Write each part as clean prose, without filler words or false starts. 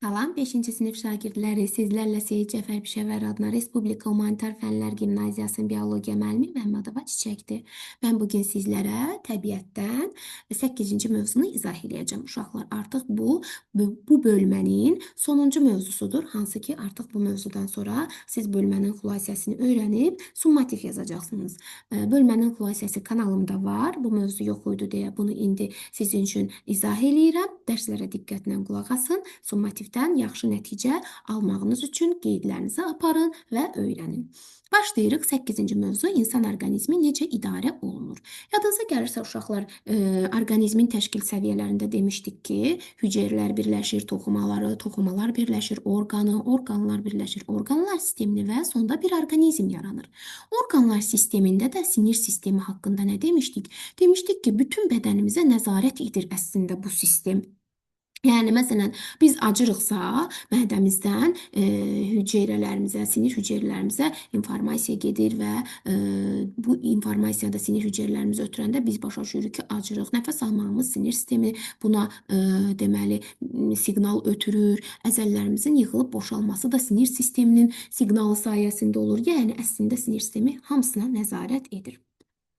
Salam, 5-ci sinif şagirdləri, sizlərlə Seyid Cəfər Pişəvər adına Respublika Humanitar Fənlər Gimnaziyasının biologiya müəllimi Məmmədova Çiçəkdir. Mən bugün sizlərə təbiətdən 8-ci mövzunu izah edəcəm. Uşaqlar, artıq bu bölmənin sonuncu mövzusudur. Hansı ki, artıq bu mövzudan sonra siz bölmənin xülasəsini öyrənib summativ yazacaqsınız. Bölmənin xülasəsi kanalımda var. Bu mövzu yox idi deyə bunu indi sizin üçün izah eləyirəm. Dərslərə diqqətlə qulaq asın. Summativdən yaxşı nəticə almağınız üçün qeydlərinizi aparın və öyrənin. Başlayırıq 8-ci mövzu insan orqanizmi necə idarə olunur. Yadınıza gəlirsə uşaqlar, orqanizmin təşkil səviyyələrində demişdik ki, hüceyrələr birləşir toxumaları, toxumalar birləşir orqanı, orqanlar birləşir orqanlar sistemini və sonda bir orqanizm yaranır. Orqanlar sistemində də sinir sistemi haqqında nə demişdik? Demişdik ki, bütün bədənimizə nəzarət edir əslində bu sistem. Yəni, məsələn, biz acırıqsa, mədəmizdən hüceyrələrimizə, sinir hüceyrələrimizə informasiya gedir və bu informasiya da sinir hüceyrələrimizi ötürəndə biz başa düşürük ki, acırıq. Nəfəs almağımız sinir sistemi buna deməli siqnal ötürür. Əzələlərimizin yığılıb boşalması da sinir sisteminin siqnalı sayəsində olur. Yəni, əslində sinir sistemi hamısına nəzarət edir.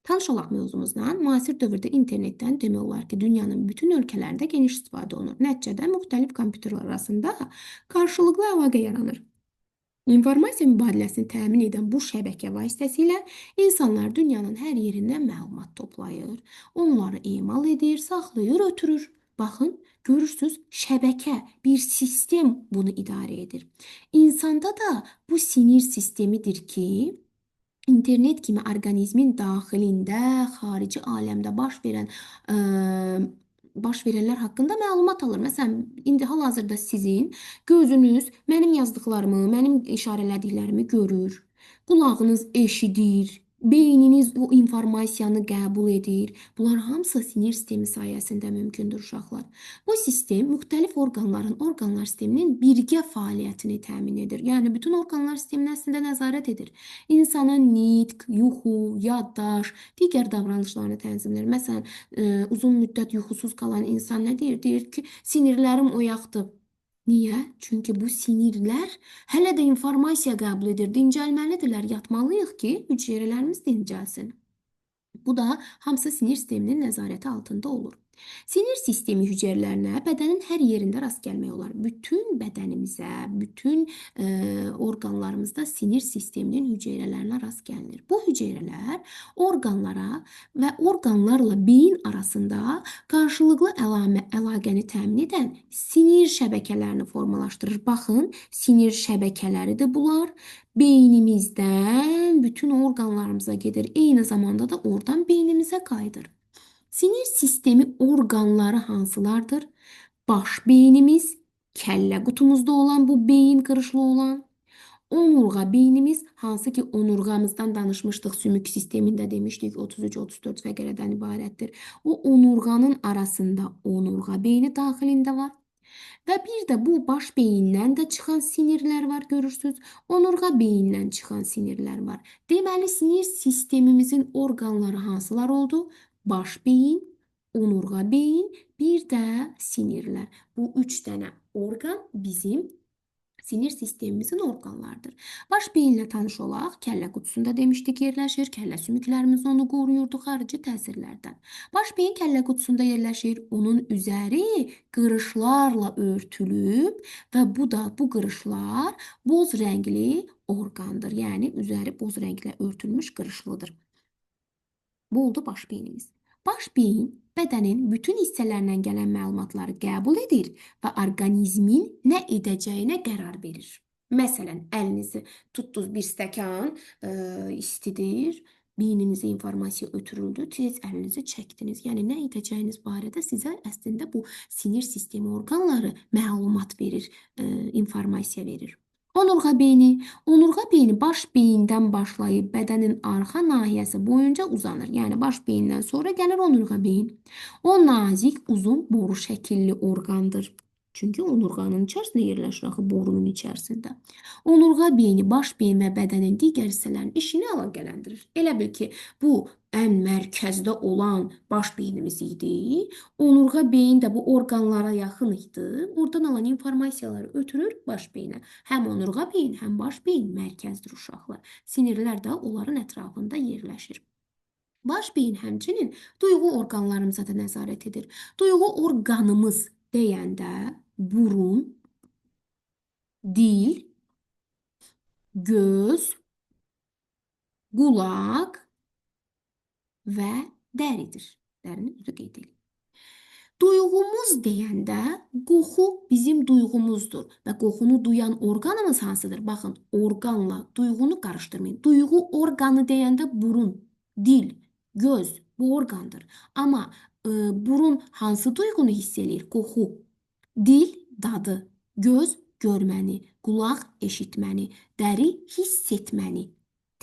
Tanış olaq mövzumuzla. Müasir dövrdə internetdən demək olar ki, dünyanın bütün ölkələrində geniş istifadə olunur. Nəticədə müxtəlif kompüterlər arasında qarşılıqlı əlaqə yaranır. İnformasiya mübadiləsini təmin edən bu şəbəkə vasitəsilə insanlar dünyanın hər yerindən məlumat toplayır, onları emal edir, saxlayır, ötürür. Baxın, görürsünüz, şəbəkə, bir sistem bunu idarə edir. İnsanda da bu sinir sistemidir ki, İnternet kimi orqanizmin daxilində, xarici aləmdə baş verənlər haqqında məlumat alır. Məsələn, indi hal-hazırda sizin gözünüz mənim yazdıqlarımı, mənim işarələdiklərimi görür, qulağınız eşidir, beyniniz o informasiyanı qəbul edir. Bunlar hamısı sinir sistemi sayəsində mümkündür uşaqlar. Bu sistem müxtəlif orqanlar sisteminin birgə fəaliyyətini təmin edir. Yəni, bütün orqanlar sisteminə əslində nəzarət edir. İnsanın nitq, yuxu, yaddaş, digər davranışlarını tənzimləyir. Məsələn, uzun müddət yuxusuz qalan insan nə deyir? Deyir ki, sinirlərim oyaqdır. Niyə? Çünki bu sinirlər hələ də informasiya qəbul edir, dincəlməlidirlər, yatmalıyıq ki, hüceyrələrimiz dincəlsin. Bu da hamısı sinir sisteminin nəzarəti altında olur. Sinir sistemi hüceyrələrinə bədənin hər yerində rast gəlmək olar. Bütün bədənimizə, bütün orqanlarımızda sinir sisteminin hüceyrələrinə rast gəlinir. Bu hüceyrələr orqanlara və orqanlarla beyin arasında qarşılıqlı əlaqəni təmin edən sinir şəbəkələrini formalaşdırır. Baxın, sinir şəbəkələridir bunlar. Beynimizdən bütün orqanlarımıza gedir. Eyni zamanda da oradan beynimizə qayıdır. Sinir sistemi orqanları hansılardır? Baş beynimiz, kəllə qutumuzda olan bu beyin qırışlı olan, onurğa beynimiz, hansı ki onurğamızdan danışmışdıq, sümük sistemində demişdik 33-34 fəqərədən ibarətdir. O onurğanın arasında onurğa beyni daxilində var. Və bir də bu baş beyindən də çıxan sinirlər var, görürsünüz. Onurğa beyindən çıxan sinirlər var. Deməli, sinir sistemimizin orqanları hansılar oldu? Baş beyin, onurğa beyin, bir də sinirlər. Bu 3 dənə orqan bizim sinir sistemimizin orqanlarıdır. Baş beyinlə tanış olaq. Kəllə qutusunda demişdik yerləşir. Kəllə sümüklərimiz onu qoruyurdu xarici təsirlərdən. Baş beyin kəllə qutusunda yerləşir. Onun üzəri qırışlarla örtülüb və bu qırışlar boz rəngli orqandır. Yəni üzəri boz rənglə örtülmüş qırışlıdır. Bu oldu baş beynimiz. Baş beyin bədənin bütün hissələrindən gələn məlumatları qəbul edir və orqanizmin nə edəcəyinə qərar verir. Məsələn, əlinizi tutdunuz, bir stəkan istidir, beyninizə informasiya ötürüldü, siz əlinizi çəkdiniz. Yəni, nə edəcəyiniz barədə sizə əslində bu sinir sistemi orqanları məlumat verir, informasiya verir. Onurğa beyni baş beyindən başlayıb bədənin arxa nahiyəsi boyunca uzanır. Yəni, baş beyindən sonra gəlir onurğa beyin. O nazik, uzun, boru şəkilli orqandır. Çünki onurğanın içərisində yerləşir axı borunun içərisində. Onurğa beyni, baş beyin və bədənin digər hissələrinin işini əlaqələndirir. Elə bil ki, bu ən mərkəzdə olan baş beynimiz idi. Onurğa beyin də bu orqanlara yaxın idi. Oradan alan informasiyaları ötürür baş beyinə. Həm onurğa beyin, həm baş beyin mərkəzdir uşaqlar. Sinirlər də onların ətrafında yerləşir. Baş beyin həmçinin duyğu orqanlarımıza da nəzarət edir. Duyğu orqanımız deyəndə burun, dil, göz, qulaq və dəridir. Dərini üzü qeyd edir. Duyğumuz deyəndə qoxu bizim duyğumuzdur və qoxunu duyan orqanımız hansıdır? Baxın, orqanla duyğunu qarışdırmayın. Duyğu orqanı deyəndə burun, dil, göz bu orqandır. Amma burun hansı duyğunu hiss eləyir? Qoxu. Dil dadı, göz görməni, qulaq eşitməni, dəri hiss etməni.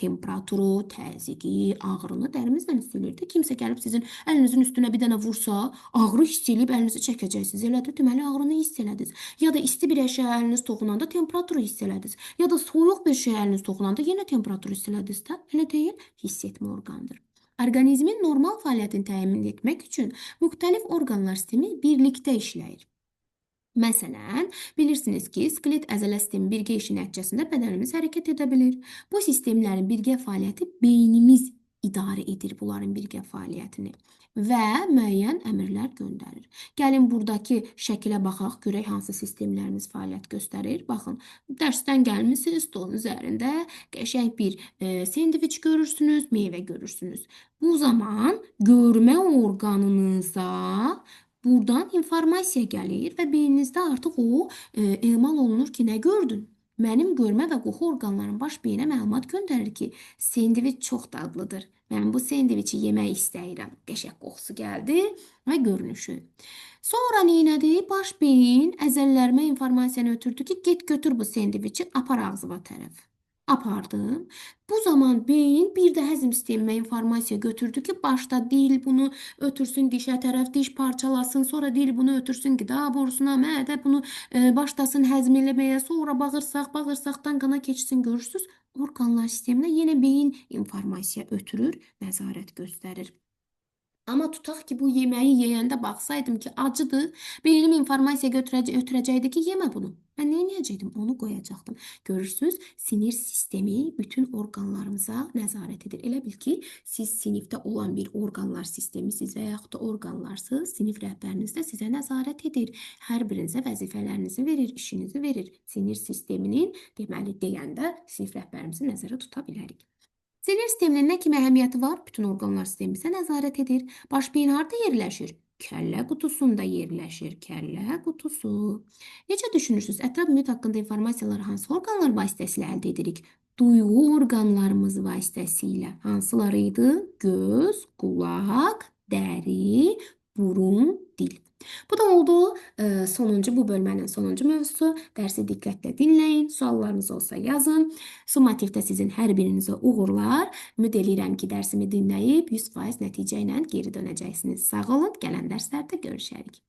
Temperaturu, təzyiqi, ağrını dərimizlə hiss edirdi. Kimsə gəlib sizin əlinizin üstünə bir dənə vursa, ağrı hiss eləyib əlinizi çəkəcəksiniz. Elədir, deməli ağrını hiss elədiniz. Ya da isti bir əşyaya əliniz toxunanda temperaturu hiss elədiniz. Ya da soyuq bir şeyə əliniz toxunanda yenə temperaturu hiss elədiniz. Elə deyil, hiss etmə orqanıdır. Orqanizmin normal fəaliyyətini təmin etmək üçün müxtəlif orqanlar sistemi birlikdə işləyir. Məsələn, bilirsiniz ki, skelet əzələ sistemi birgə işi nəticəsində bədənimiz hərəkət edə bilir. Bu sistemlərin birgə fəaliyyəti beynimiz idarə edir bunların birgə fəaliyyətini və müəyyən əmrlər göndərir. Gəlin buradakı şəkilə baxaq, görək hansı sistemlərimiz fəaliyyət göstərir. Baxın, dərsdən gəlmisiniz, stolun üzərində qəşəng bir sendviç görürsünüz, meyvə görürsünüz. Bu zaman görmə orqanınıza buradan informasiya gəlir və beyninizdə artıq o emal olunur ki, nə gördün? Mənim görmə və qoxu orqanlarım baş beyinə məlumat göndərir ki, sendviç çox dadlıdır. Mən bu sendviçi yemək istəyirəm. Qəşəng qoxusu gəldi və görünüşü. Sonra neynədi? Baş beyin əzələlərimə informasiyanı ötürdü ki, get götür bu sendviçi, apar ağzıma tərəf. Apardım. Bu zaman beyin bir də həzm sistemimə informasiya götürdü ki, başda dil bunu ötürsün dişə tərəf, diş parçalasın, sonra dil bunu ötürsün qida borusuna, mədə bunu başlasın həzm eləməyə, sonra bağırsaq, bağırsaqdan qana keçsin, görürsünüz. Orqanlar sisteminə yenə beyin informasiya ötürür, nəzarət göstərir. Amma tutaq ki, bu yeməyi yeyəndə baxsaydım ki, acıdır, beynim informasiya ötürəcəkdi ki, yemə bunu. Mən nə edəcəkdim? Onu qoyacaqdım. Görürsünüz, sinir sistemi bütün orqanlarımıza nəzarət edir. Elə bil ki, siz sinifdə olan bir orqanlar sistemisiniz və yaxud da orqanlarsız, sinif rəhbəriniz də sizə nəzarət edir. Hər birinizə vəzifələrinizi verir, işinizi verir. Sinir sisteminin, deməli, deyəndə sinif rəhbərimizi nəzərə tuta bilərik. Sinir sisteminin nə kimi əhəmiyyəti var? Bütün orqanlar sistemi bizə nəzarət edir. Baş beyin harda yerləşir? Kəllə qutusunda yerləşir. Kəllə qutusu. Necə düşünürsünüz? Ətraf mühit haqqında informasiyaları hansı orqanlar vasitəsilə əldə edirik? Duyğu orqanlarımız vasitəsilə. Hansıları idi? Göz, qulaq, dəri, burun, dil. Bu da oldu bu bölmənin sonuncu mövzusu. Dərsi diqqətlə dinləyin. Suallarınız olsa yazın. Summativdə sizin hər birinizə uğurlar. Ümid edirəm ki, dərsimi dinləyib 100% nəticə ilə geri dönəcəksiniz. Sağ olun. Gələn dərslərdə görüşərik.